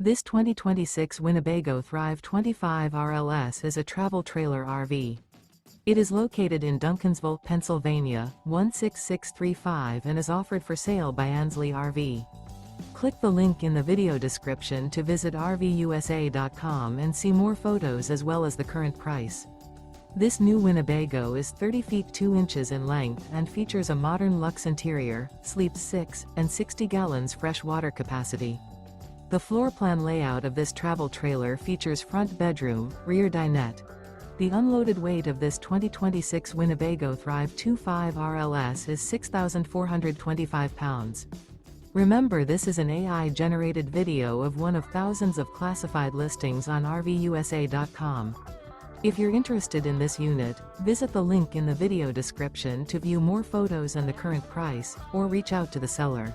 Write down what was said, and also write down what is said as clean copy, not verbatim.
This 2026 Winnebago Thrive 25 RLS is a travel trailer RV. It is located in Duncansville, Pennsylvania, 16635 and is offered for sale by Ansley RV. Click the link in the video description to visit RVUSA.com and see more photos as well as the current price. This new Winnebago is 30 feet 2 inches in length and features a modern luxe interior, sleeps 6 and 60 gallons fresh water capacity. The floor plan layout of this travel trailer features front bedroom, rear dinette. The unloaded weight of this 2026 Winnebago Thrive 25 RLS is 6,425 pounds. Remember, this is an AI-generated video of one of thousands of classified listings on RVUSA.com. If you're interested in this unit, visit the link in the video description to view more photos and the current price, or reach out to the seller.